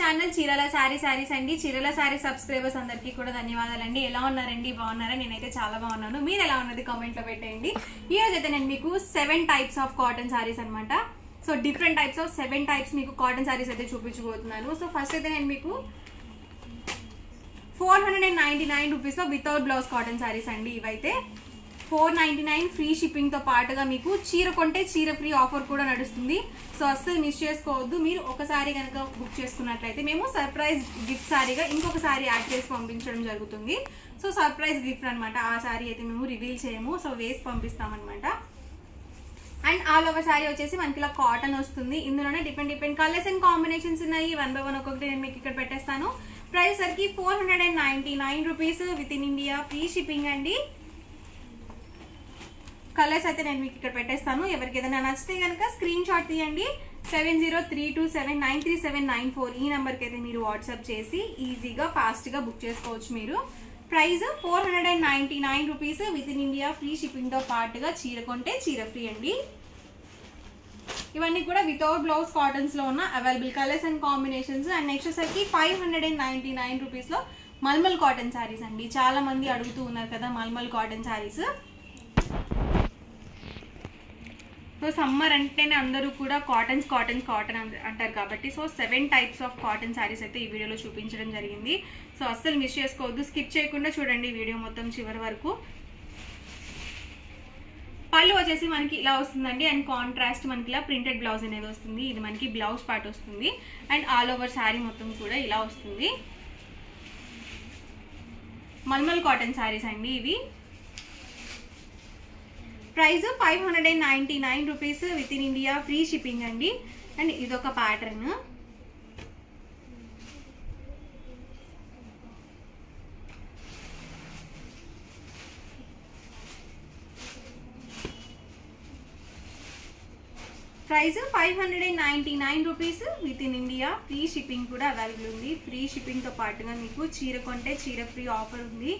Channel చీరల సారీస్ అండి. చీరల సారీ సబ్స్క్రైబర్స్ అందరికీ కూడా ధన్యవాదాలండి. ఎలా ఉన్నారండి? బాగున్నారా? నేనైతే చాలా బాగున్నాను. మీరు ఎలా ఉన్నది కామెంట్ లో పెట్టండి. ఈ రోజు అయితే నేను మీకు 7 టైప్స్ ఆఫ్ కాటన్ సారీస్ అన్నమాట. So different types of 7 types మీకు కాటన్ సారీస్ అయితే చూపించబోతున్నాను. సో ఫస్ట్ అయితే నేను మీకు 499 రూపీస్ లో వితౌట్ బ్లౌజ్ కాటన్ సారీస్ అండి. ఇవైతే 499 ఫ్రీ షిప్పింగ్ తో పాటుగా మీకు చీర కొంటే చీర ఫ్రీ ఆఫర్ కూడా నడుస్తుంది. సో అస్సలు మిస్ చేసుకోవద్దు. మీరు ఒకసారి కనుక బుక్ చేసుకున్నట్లయితే మేము సర్ప్రైజ్ గిఫ్ట్ సారీగా ఇంకొక సారీ యాడ్ చేసి పంపించడం జరుగుతుంది. సో సర్ప్రైజ్ గిఫ్ట్ అనమాట. ఆ సారీ అయితే మేము రివీల్ చేయము, సో వేసి పంపిస్తామన్నమాట. అండ్ ఆల్ ఓవర్ సారీ వచ్చేసి మనకి ఇలా కాటన్ వస్తుంది. ఇందులోనే డిఫరెంట్ కలర్స్ అండ్ కాంబినేషన్స్ ఉన్నాయి. 1 by 1 ఒక్కొక్కటి నేను మీకు ఇక్కడ పెట్టేస్తాను. ప్రైస్ సరికి 499 rupees within India free shipping అండి. కలర్స్ అయితే నేను మీకు ఇక్కడ పెట్టేస్తాను. ఎవరికి ఏదైనా నచ్చితే కనుక స్క్రీన్ షాట్ తీయండి. 7032793794 ఈ నెంబర్కి అయితే మీరు వాట్సాప్ చేసి ఈజీగా ఫాస్ట్గా బుక్ చేసుకోవచ్చు. మీరు price 499 rupees within India free షిప్పింగ్తో పాటుగా చీర కొంటే చీర ఫ్రీ అండి. ఇవన్నీ కూడా వితౌట్ బ్లౌజ్ కాటన్స్లో ఉన్న available colours and combinations. And next వచ్చేసరికి 599 రూపీస్లో మల్మల్ కాటన్ శారీస్ అండి. చాలా మంది అడుగుతూ ఉన్నారు కదా mulmul cotton saris. So summer అంటేనే అందరూ కూడా కాటన్ అంటారు కాబట్టి so 7 types of cotton saris అయితే ఈ వీడియోలో చూపించడం జరిగింది. సో అస్సలు మిస్ చేసుకోవద్దు, స్కిప్ చేయకుండా చూడండి వీడియో మొత్తం చివరి వరకు. పళ్ళు వచ్చేసి మనకి ఇలా వస్తుందండి. అండ్ కాంట్రాస్ట్ మనకి ఇలా ప్రింటెడ్ బ్లౌజ్ అనేది వస్తుంది. ఇది మనకి బ్లౌజ్ పార్ట్ వస్తుంది. అండ్ ఆల్ ఓవర్ శారీ మొత్తం కూడా ఇలా వస్తుంది. మల్మల్ కాటన్ శారీస్ అండి ఇవి. Price 599 rupees within India free shipping అండి. అండ్ ఇదొక pattern. Price 599 rupees within India free shipping కూడా అవైలబుల్ ఉంది. ఫ్రీ షిప్పింగ్తో పాటుగా మీకు చీర కొంటే చీర ఫ్రీ ఆఫర్ ఉంది.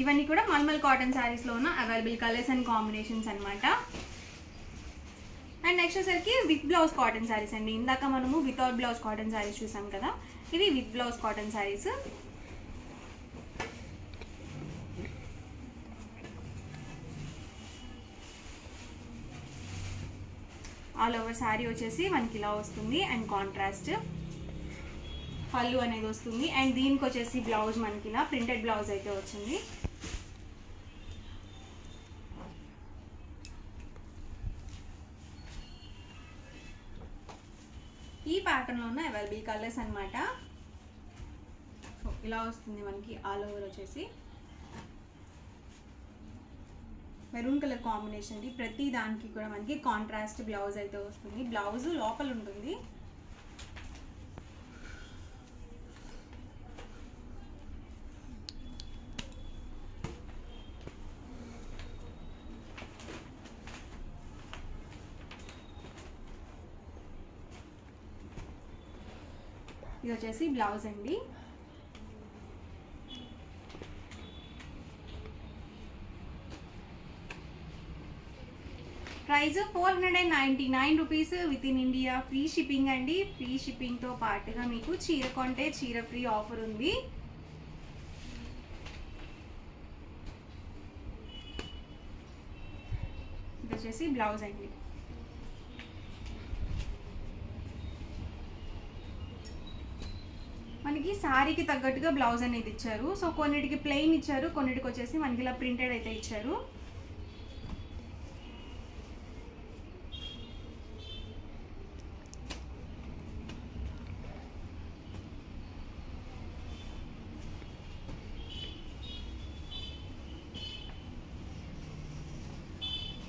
ఇవన్నీ కూడా మల్మల్ కాటన్ శారీస్లో ఉన్న అవైలబుల్ కలర్స్ అండ్ కాంబినేషన్స్ అనమాట. అండ్ నెక్స్ట్ వచ్చేసరికి విత్ బ్లౌజ్ కాటన్ శారీస్ అండి. ఇందాక మనము వితౌట్ బ్లౌజ్ కాటన్ శారీస్ చూసాం కదా, ఇవి with blouse cotton saris. All over sari వచ్చేసి మనకి ఇలా వస్తుంది. అండ్ కాంట్రాస్ట్ పళ్ళు అనేది వస్తుంది. అండ్ దీనికి వచ్చేసి బ్లౌజ్ మనకి ఇలా ప్రింటెడ్ బ్లౌజ్ అయితే వచ్చింది. ఈ ప్యాటర్న్లో ఉన్న అవైలబుల్ కలర్స్ అనమాట. సో ఇలా వస్తుంది మనకి ఆల్ ఓవర్ వచ్చేసి మెరూన్ కలర్ కాంబినేషన్ అండి. ప్రతి దానికి కూడా మనకి కాంట్రాస్ట్ బ్లౌజ్ అయితే వస్తుంది. బ్లౌజ్ లోపల ఉంటుంది. ఇది వచ్చేసి బ్లౌజ్ అండి. Price 499 rupees within India free shipping అండి. ఫ్రీ షిప్పింగ్తో పాటుగా మీకు చీర కొంటే చీర ఫ్రీ ఆఫర్ ఉంది. ఇది వచ్చేసి బ్లౌజ్ అండి. మనకి శారీకి తగ్గట్టుగా బ్లౌజ్ అనేది ఇచ్చారు. సో కొన్నిటికి ప్లెయిన్ ఇచ్చారు, కొన్నిటికి వచ్చేసి మనకి ఇలా ప్రింటెడ్ అయితే ఇచ్చారు.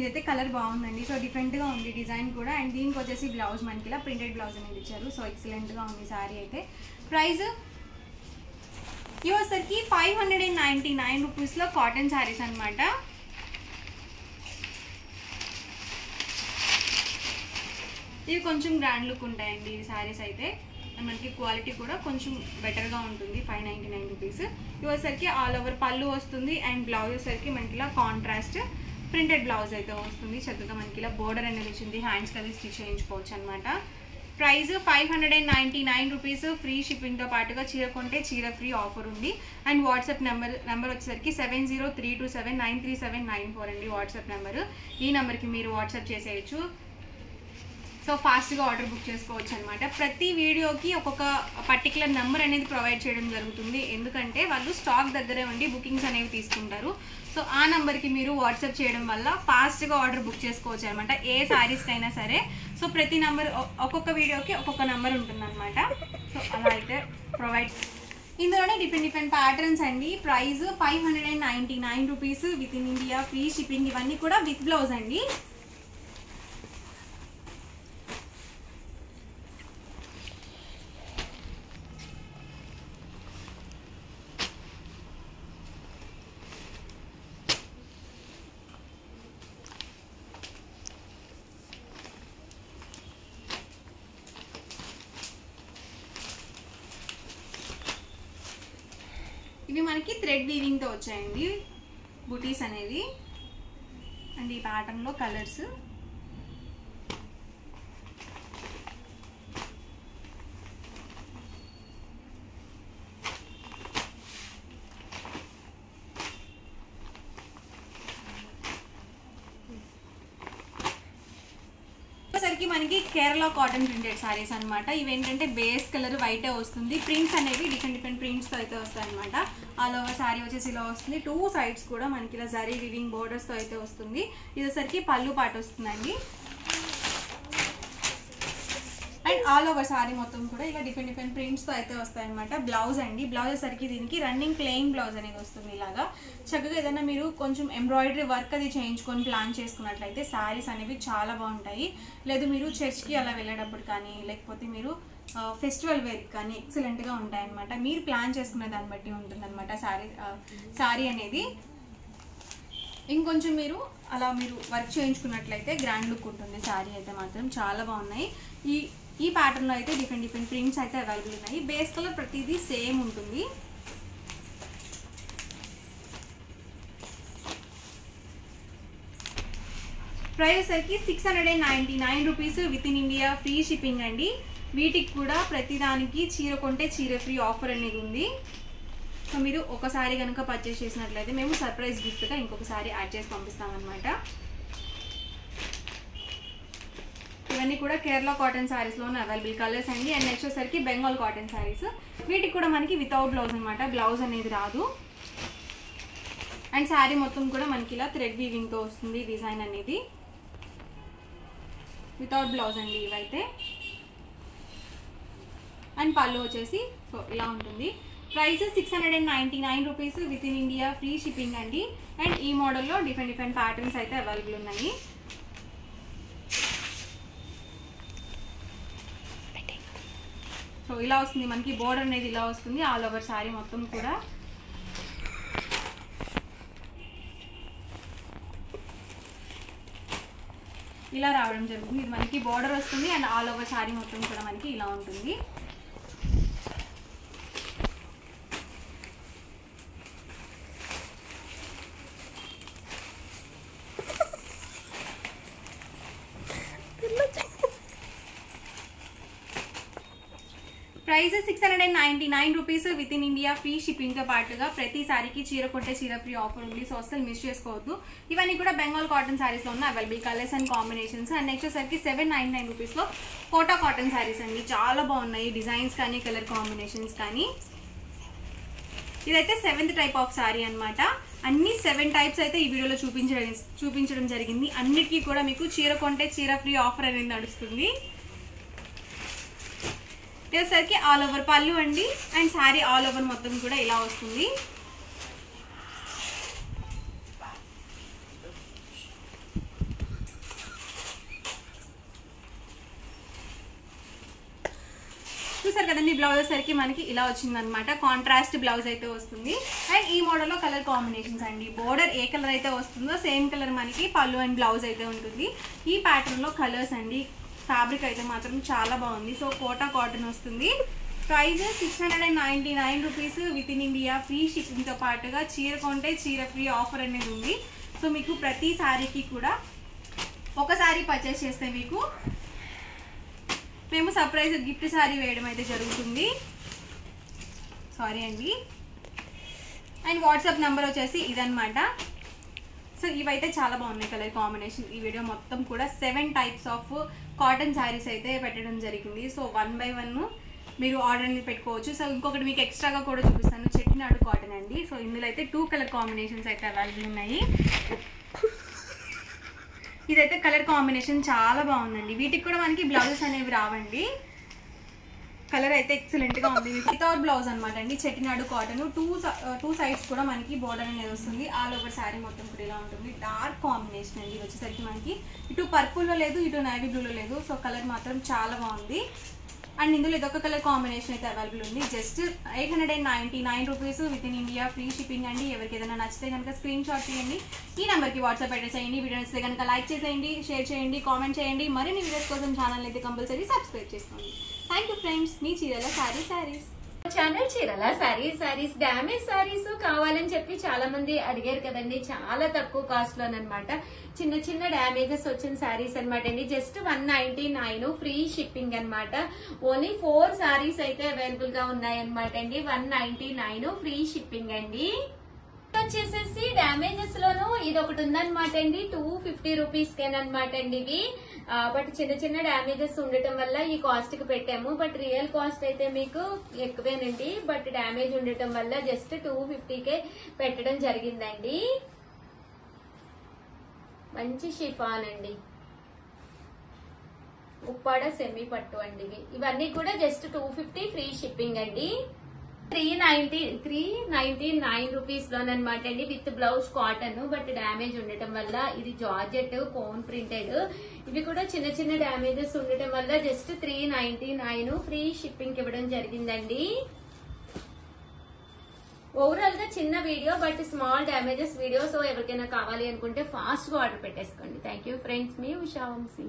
ఇదైతే కలర్ బాగుందండి. సో డిఫరెంట్గా ఉంది డిజైన్ కూడా. అండ్ దీనికి వచ్చేసి బ్లౌజ్ మనకి ఇలా ప్రింటెడ్ బ్లౌజ్ అనేది ఇచ్చారు. సో ఎక్సలెంట్గా ఉంది శారీ అయితే. ప్రైస్ ఇవసరికి 599 రూపీస్లో కాటన్ శారీస్ అనమాట. ఇవి కొంచెం గ్రాండ్ లుక్ ఉంటాయండి ఈ శారీస్ అయితే. మనకి క్వాలిటీ కూడా కొంచెం బెటర్గా ఉంటుంది. 599 రూపీస్. ఇవసరికి ఆల్ ఓవర్ పళ్ళు వస్తుంది. అండ్ బ్లౌజ్ వచ్చేసరికి మనకి ఇలా కాంట్రాస్ట్ ప్రింటెడ్ బ్లౌజ్ అయితే వస్తుంది. చక్కగా మనకి ఇలా బోర్డర్ అనేది వచ్చింది. హ్యాండ్స్కి అది స్టిచ్ చేయించుకోవచ్చు అనమాట. ప్రైస్ 599 రూపీస్, ఫ్రీ షిప్పింగ్తో పాటుగా చీర కొంటే చీర ఫ్రీ ఆఫర్ ఉంది. అండ్ వాట్సాప్ నెంబర్ వచ్చేసరికి 7032793794 అండి వాట్సాప్ నెంబరు. ఈ నెంబర్కి మీరు వాట్సాప్ చేసేయచ్చు. సో ఫాస్ట్గా ఆర్డర్ బుక్ చేసుకోవచ్చు అనమాట. ప్రతి వీడియోకి ఒక్కొక్క పర్టికులర్ నెంబర్ అనేది ప్రొవైడ్ చేయడం జరుగుతుంది, ఎందుకంటే వాళ్ళు స్టాక్ దగ్గరే ఉండి బుకింగ్స్ అనేవి తీసుకుంటారు. సో ఆ నెంబర్కి మీరు వాట్సాప్ చేయడం వల్ల ఫాస్ట్గా ఆర్డర్ బుక్ చేసుకోవచ్చు అనమాట, ఏ శారీస్కి అయినా సరే. సో ప్రతి నెంబర్ ఒక్కొక్క వీడియోకి ఒక్కొక్క నెంబర్ ఉంటుందన్నమాట. సో అలా అయితే ప్రొవైడ్. ఇందులోనే డిఫరెంట్ ప్యాటర్న్స్ అండి. Price 599 rupees, within India free shipping. ఇవన్నీ కూడా విత్ బ్లౌజ్ అండి. ఇవి మనకి థ్రెడ్ వీవింగ్తో వచ్చాయండి బుటీస్ అనేవి. అండ్ ఈ ప్యాటర్న్లో కలర్స్. సరికి మనకి కేరళ కాటన్ ప్రింటెడ్ సారీస్ అనమాట. ఇవేంటంటే బేస్ కలర్ వైటే వస్తుంది. ప్రింట్స్ అనేవి డిఫరెంట్ ప్రింట్స్తో అయితే వస్తాయి అనమాట. ఆల్ ఓవర్ సారీ వచ్చేసి ఇలా వస్తుంది. 2 సైడ్స్ కూడా మనకి ఇలా జరీ వివింగ్ బోర్డర్స్తో అయితే వస్తుంది. ఇదేసరికి పళ్ళు పాట వస్తుందండి. అండ్ ఆల్ ఓవర్ సారీ మొత్తం కూడా ఇలా డిఫరెంట్ ప్రింట్స్తో అయితే వస్తాయి అనమాట. బ్లౌజ్ అండి. బ్లౌజ్ సరికి దీనికి రన్నింగ్ ప్లెయిన్ బ్లౌజ్ అనేది వస్తుంది. ఇలాగా చక్కగా ఏదైనా మీరు కొంచెం ఎంబ్రాయిడరీ వర్క్ అది చేయించుకొని ప్లాన్ చేసుకున్నట్లయితే శారీస్ అనేవి చాలా బాగుంటాయి. లేదు మీరు చర్చ్కి అలా వెళ్ళేటప్పుడు కానీ, లేకపోతే మీరు ఫెస్టివల్ వేర్కి కానీ ఎక్సలెంట్గా ఉంటాయన్నమాట. మీరు ప్లాన్ చేసుకునే దాన్ని బట్టి ఉంటుందన్నమాట శారీ అనేది. ఇంకొంచెం మీరు అలా మీరు వర్క్ చేయించుకున్నట్లయితే గ్రాండ్ లుక్ ఉంటుంది. శారీ అయితే మాత్రం చాలా బాగున్నాయి. ఈ ప్యాటర్న్లో అయితే డిఫరెంట్ ప్రింట్స్ అయితే అవైలబుల్ ఉన్నాయి. బేస్ కలర్ ప్రతిదీ సేమ్ ఉంటుంది. ప్రైస్ సరికి 699 rupees, within India free shipping అండి. వీటికి కూడా ప్రతిదానికి చీర కొంటే చీర ఫ్రీ ఆఫర్ అనేది ఉంది. సో మీరు ఒకసారి కనుక పర్చేస్ చేసినట్లయితే మేము సర్ప్రైజ్ గిఫ్ట్గా ఇంకొకసారి యాడ్ చేసి పంపిస్తామన్నమాట. ఇవన్నీ కూడా కేరళ కాటన్ శారీస్లోనే అవైలబుల్ కలర్స్ అండి. అండ్ నెక్స్ట్ వచ్చేసరికి బెంగాల్ కాటన్ శారీస్. వీటికి కూడా మనకి వితౌట్ బ్లౌజ్ అనమాట. బ్లౌజ్ అనేది రాదు. అండ్ శారీ మొత్తం కూడా మనకి ఇలా థ్రెడ్ వీవింగ్తో వస్తుంది డిజైన్ అనేది. వితౌట్ బ్లౌజ్ అండి ఇవైతే. అండ్ పళ్ళు వచ్చేసి సో ఇలా ఉంటుంది. Price 699 rupees, within India free shipping అండి. అండ్ ఈ మోడల్లో డిఫరెంట్ ప్యాటర్న్స్ అయితే అవైలబుల్ ఉన్నాయి. సో ఇలా వస్తుంది మనకి. బోర్డర్ అనేది ఇలా వస్తుంది ఆల్ ఓవర్ శారీ మొత్తం కూడా. ఇలా రావడం జరుగుతుంది. ఇది మనకి బోర్డర్ వస్తుంది అండ్ ఆల్ ఓవర్ శారీ మొత్తం కూడా మనకి ఇలా ఉంటుంది. Price 699 rupees, within India free షిప్పింగ్తో పాటుగా ప్రతి సారీకి చీర కొంటే చీర ఫ్రీ ఆఫర్ ఉంది. సో అసలు మిస్ చేసుకోవద్దు. ఇవన్నీ కూడా బెంగాల్ కాటన్ శారీస్లో ఉన్న available colours and combinations. And next వచ్చేసరికి 799 రూపీస్లో కోటా కాటన్ శారీస్ అండి. చాలా బాగున్నాయి డిజైన్స్ కానీ కలర్ కాంబినేషన్స్ కానీ. ఇదైతే 7th టైప్ ఆఫ్ శారీ అనమాట. అన్ని 7 టైప్స్ అయితే ఈ వీడియోలో చూపించడం జరిగింది. అన్నిటికీ కూడా మీకు చీర కొంటే చీర ఫ్రీ ఆఫర్ అనేది నడుస్తుంది. ఇదేసరికి ఆల్ ఓవర్ పళ్ళు అండి. అండ్ శారీ ఆల్ ఓవర్ మొత్తం కూడా ఇలా వస్తుంది. చూసారు కదండి. బ్లౌజ్ వచ్చేసరికి మనకి ఇలా వచ్చిందనమాట. కాంట్రాస్ట్ బ్లౌజ్ అయితే వస్తుంది. అండ్ ఈ మోడల్లో కలర్ కాంబినేషన్స్ అండి. బోర్డర్ ఏ కలర్ అయితే వస్తుందో సేమ్ కలర్ మనకి పళ్ళు అండ్ బ్లౌజ్ అయితే ఉంటుంది. ఈ ప్యాటర్న్లో కలర్స్ అండి. ఫ్యాబ్రిక్ అయితే మాత్రం చాలా బాగుంది. సో కోటా కాటన్ వస్తుంది. Price 699 rupees, within India free షిప్పింగ్తో పాటుగా చీర కొంటే చీర ఫ్రీ ఆఫర్ అనేది ఉంది. సో మీకు ప్రతి శారీకి కూడా ఒక శారీ పర్చేస్ చేస్తే మీకు మేము సర్ప్రైజ్ గిఫ్ట్ శారీ వేయడం అయితే జరుగుతుంది. సారీ అండి. అండ్ వాట్సాప్ నెంబర్ వచ్చేసి ఇదనమాట. సో ఇవైతే చాలా బాగున్నాయి కలర్ కాంబినేషన్. ఈ వీడియో మొత్తం కూడా 7 టైప్స్ ఆఫ్ కాటన్ శారీస్ అయితే పెట్టడం జరిగింది. సో 1 by 1 మీరు ఆర్డర్ అనేది పెట్టుకోవచ్చు. సో ఇంకొకటి మీకు ఎక్స్ట్రాగా కూడా చూపిస్తాను, చెట్టినాడు కాటన్ అండి. సో ఇందులో అయితే 2 కలర్ కాంబినేషన్స్ అయితే అవైలబుల్ ఉన్నాయి. ఇదైతే కలర్ కాంబినేషన్ చాలా బాగుందండి. వీటికి కూడా మనకి బ్లౌజెస్ అనేవి రావండి. కలర్ అయితే ఎక్సలెంట్గా ఉంది. వితౌట్ బ్లౌజ్ అనమాట అండి. చెట్టినాడు కాటన్. టూ సైడ్స్ కూడా మనకి బోర్డర్ అనేది వస్తుంది. ఆల్ ఓవర్ శారీ మొత్తం కూడా ఇలా ఉంటుంది. డార్క్ కాంబినేషన్ అండి. వచ్చేసరికి మనకి ఇటు పర్పుల్లో లేదు, ఇటు నేవీ బ్లూలో లేదు. సో కలర్ మాత్రం చాలా బాగుంది. అండ్ ఇందులో ఇదొక కలర్ కాంబినేషన్ అయితే అవైలబుల్ ఉంది. Just 899 rupees within India, free shipping అండి. ఎవరికి ఏదైనా నచ్చితే కనుక స్క్రీన్ షాట్ తీయండి, ఈ నెంబర్కి వాట్సాప్ అడ్రస్ చేయండి. వీడియో నచ్చితే కనుక లైక్ చేసేయండి, షేర్ చేయండి, కామెంట్ చేయండి. మరిన్ని వీడియోస్ కోసం ఛానల్ అయితే కంపల్సరీ సబ్స్క్రైబ్ చేసుకోండి. Thank you friends. మీ చీరల శారీస్ ఛానల్ చీరల శారీస్ డ్యామేజ్ శారీస్ కావాలని చెప్పి చాలా మంది అడిగారు కదండి. చాలా తక్కువ కాస్ట్ లోనమాట చిన్న డ్యామేజెస్ వచ్చిన శారీస్ అనమాట అండి. జస్ట్ 199 ఫ్రీ షిప్పింగ్ అనమాట. ఓన్లీ 4 శారీస్ అయితే అవైలబుల్ గా ఉన్నాయన్నమాట అండి. 199 ఫ్రీ షిప్పింగ్ అండి. వచ్చేసేసి డ్యామేజెస్ లోను ఇది ఒకటి ఉందన్నమాట అండి. 250 రూపీస్ కేనమాట అండి ఇవి. బట్ చిన్న డ్యామేజెస్ ఉండటం వల్ల ఈ కాస్ట్ కి పెట్టాము. బట్ రియల్ కాస్ట్ అయితే మీకు ఎక్కువేనండి. బట్ డ్యామేజ్ ఉండటం వల్ల జస్ట్ 250కే పెట్టడం జరిగిందండి. మంచి షిఫాన్ అండి, ఉప్పాడ సెమీ పట్టు అండి. ఇవన్నీ కూడా జస్ట్ 250 ఫ్రీ షిప్పింగ్ అండి. 399 రూపీస్ లోనమాట అండి. With blouse cotton. But damage ఉండటం వల్ల ఇది జార్జెట్ కోన్ ప్రింటెడ్. ఇవి కూడా చిన్న డ్యామేజెస్ ఉండటం వల్ల జస్ట్ 399 ఫ్రీ షిప్పింగ్ ఇవ్వడం జరిగిందండి. ఓవరాల్ గా చిన్న video but small damages video. So ఎవరికైనా కావాలి అనుకుంటే ఫాస్ట్ గా ఆర్డర్ పెట్టేసుకోండి. Thank you friends. మీ ఉషా వంశీ.